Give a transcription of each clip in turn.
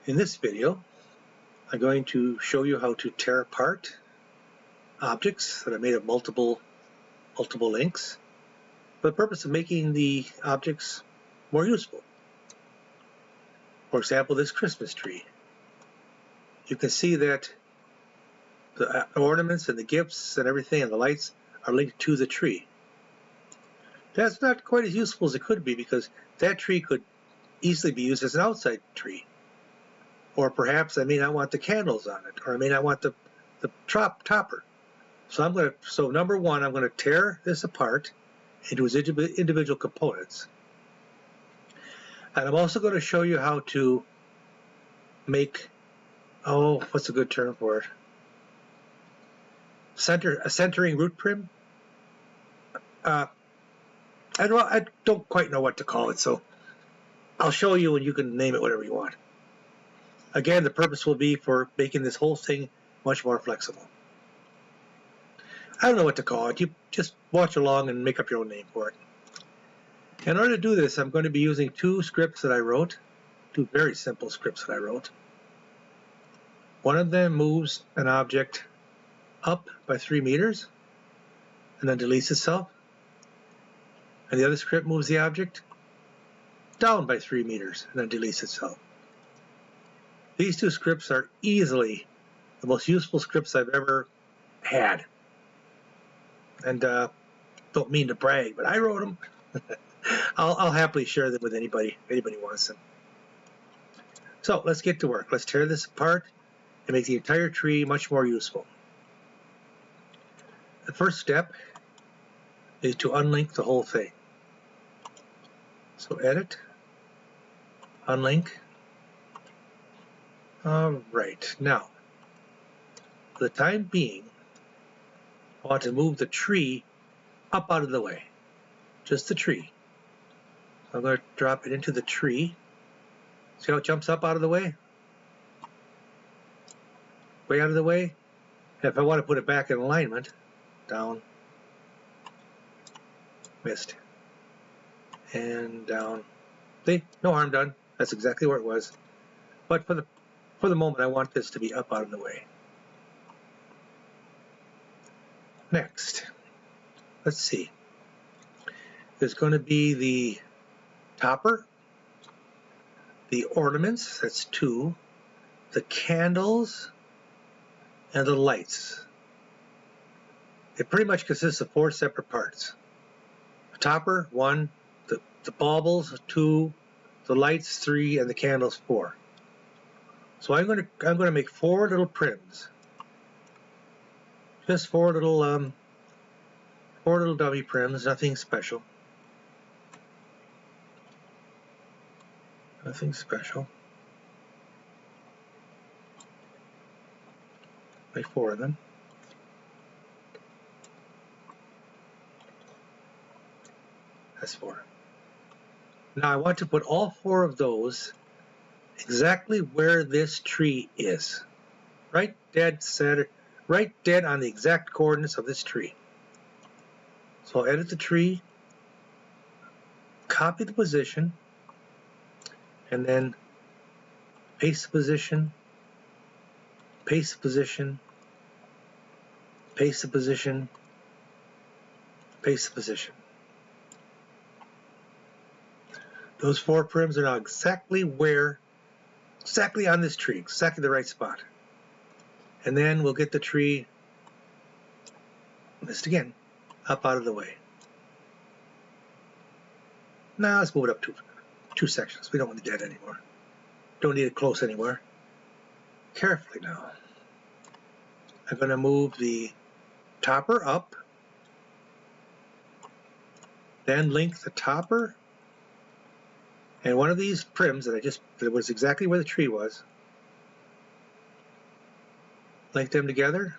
In this video, I'm going to show you how to tear apart objects that are made of multiple links for the purpose of making the objects more useful. For example, this Christmas tree. You can see that the ornaments and the gifts and everything and the lights are linked to the tree. That's not quite as useful as it could be, because that tree could easily be used as an outside tree. Or perhaps I may not want the candles on it, or I may not want the topper. So number one, I'm going to tear this apart into its individual components. And I'm also going to show you how to make, what's a good term for it? A centering root prim? I don't quite know what to call it, so I'll show you and you can name it whatever you want. Again, the purpose will be for making this whole thing much more flexible. I don't know what to call it. You just watch along and make up your own name for it. In order to do this, I'm going to be using two scripts that I wrote, two very simple scripts that I wrote. One of them moves an object up by 3 meters and then deletes itself. And the other script moves the object down by 3 meters and then deletes itself. These two scripts are easily the most useful scripts I've ever had. And don't mean to brag, but I wrote them. I'll happily share them with anybody if anybody wants them. So let's get to work. Let's tear this apart and make the entire tree much more useful. The first step is to unlink the whole thing. So edit, unlink. All right, now, for the time being, I want to move the tree up out of the way, just the tree. So I'm going to drop it into the tree. See how it jumps up out of the way? Way out of the way. And if I want to put it back in alignment, down, missed, and down. See, no harm done. That's exactly where it was. But for the moment, I want this to be up out of the way. Next, let's see. There's going to be the topper, the ornaments, that's 2, the candles, and the lights. It pretty much consists of 4 separate parts. The topper, 1, the baubles, 2, the lights, 3, and the candles, 4. So I'm going to make 4 little prims. Just 4 little dummy prims, nothing special. Nothing special. Make 4 of them. That's 4. Now I want to put all 4 of those exactly where this tree is. Right dead center, right dead on the exact coordinates of this tree. So I'll edit the tree, copy the position, and then paste the position, paste the position, paste the position, paste the position. Those 4 prims are now exactly on this tree, exactly the right spot. And then we'll get the tree, missed again, up out of the way. Now let's move it up 2 sections. We don't want that anymore. Don't need it close anymore. Carefully now. I'm going to move the topper up, then link the topper and one of these prims that was exactly where the tree was. Link them together.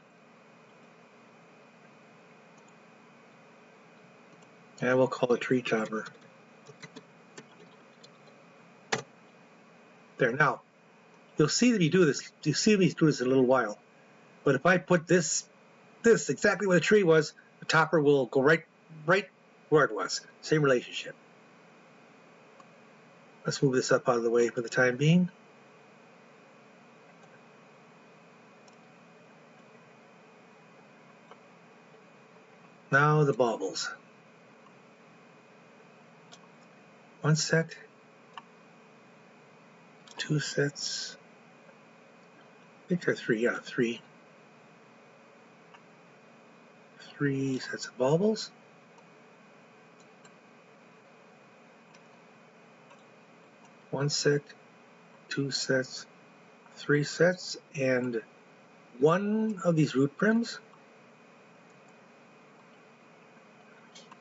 And we'll call it tree topper. There. Now, you'll see me do this. You'll see me do this in a little while. But if I put this exactly where the tree was, the topper will go right where it was. Same relationship. Let's move this up out of the way for the time being. Now the baubles. One set, two sets, I think there are three, yeah, three sets of baubles. One set, two sets, three sets, and one of these root prims.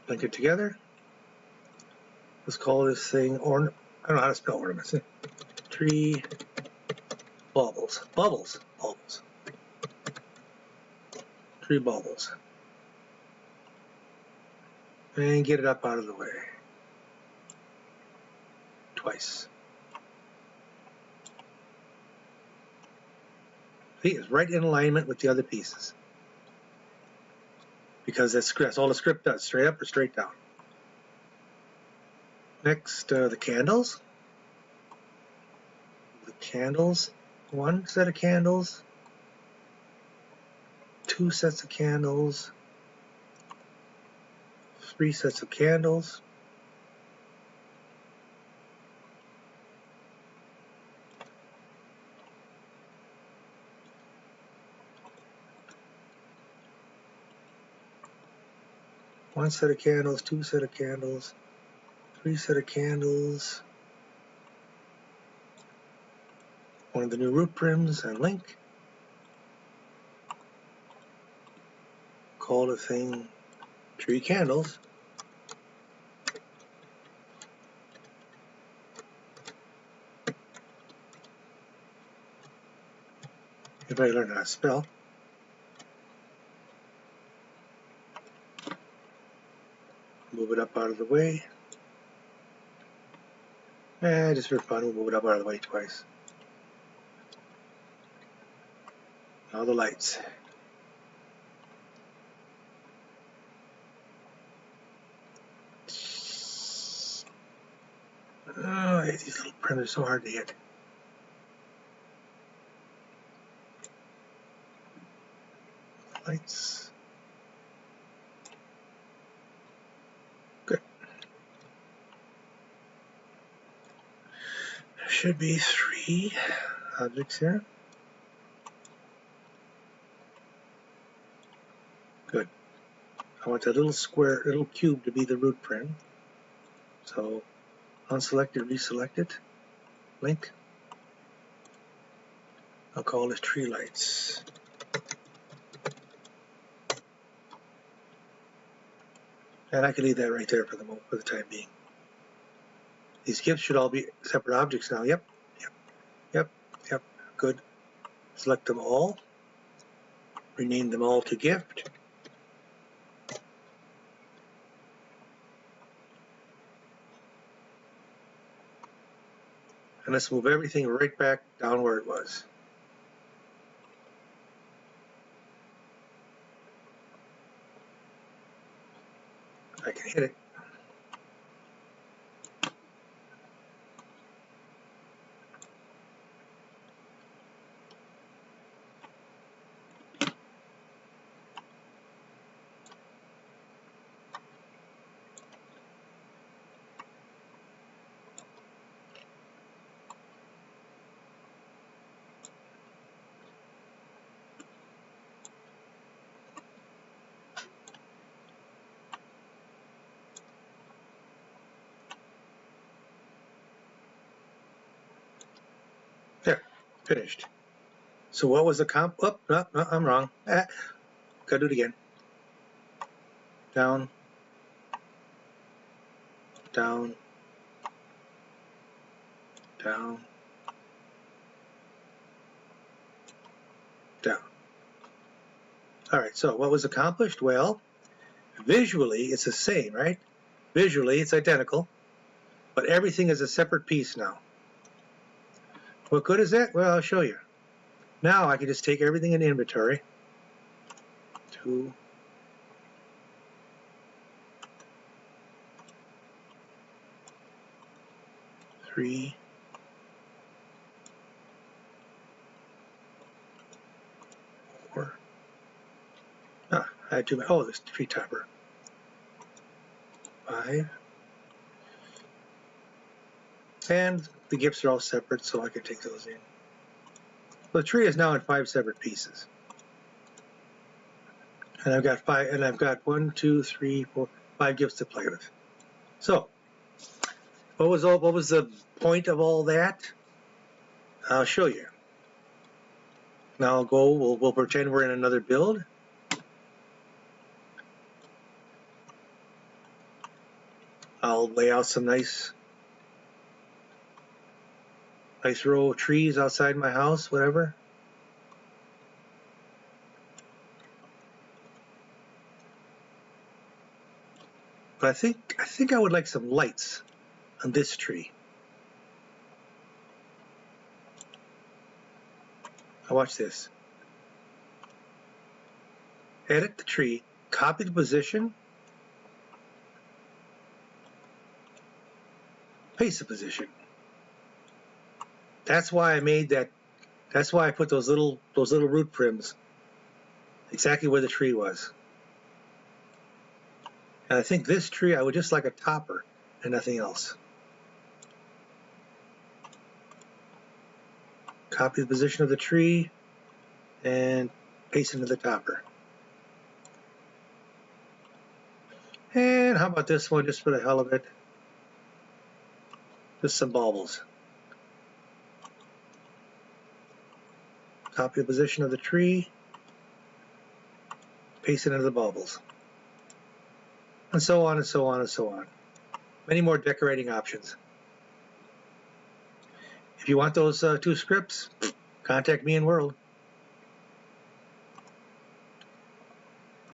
Link it together. Let's call this thing I don't know how to spell ornaments. Tree baubles. Baubles. Tree baubles. And get it up out of the way. Twice. See, it's right in alignment with the other pieces. Because that's all the script does, straight up or straight down. Next, the candles. The candles. One set of candles. Two sets of candles. Three sets of candles. One set of candles, two set of candles, three set of candles. One of the new root prims and link. Call the thing tree candles. Everybody learn how to spell. Move it up out of the way. Just for fun, we'll move it up out of the way twice. Now the lights. Oh, these little prims are so hard to hit. Lights. Good. There should be three objects here. Good. I want that little square, little cube to be the root prim. So unselect it, reselect it. Link. I'll call this tree lights. And I can leave that right there for the time being. These gifts should all be separate objects now. Yep. Good. Select them all. Rename them all to gift. And let's move everything right back down where it was. I can hit it. There, finished. So what was the comp? Oh, no, I'm wrong. Gotta do it again. Down, down, down, down. All right, so what was accomplished? Well, visually it's the same, right? Visually it's identical, but everything is a separate piece now. What good is that? Well, I'll show you. Now I can just take everything in inventory. 2, 3, 4. I had too many. Oh, this tree topper. 5. And the gifts are all separate, so I can take those in. The tree is now in 5 separate pieces. And I've got 5, and I've got 1, 2, 3, 4, 5 gifts to play with. So, what was the point of all that? I'll show you. Now we'll pretend we're in another build. I'll lay out some nice row of trees outside my house, whatever. But I think I would like some lights on this tree. Now watch this. Edit the tree, copy the position, paste the position. That's why I made that. That's why I put those little root prims exactly where the tree was. And I think this tree I would just like a topper and nothing else. Copy the position of the tree and paste into the topper. And how about this one, just for the hell of it? Just some baubles. Copy the position of the tree, paste it into the baubles. And so on and so on and so on. Many more decorating options. If you want those 2 scripts, contact me in World.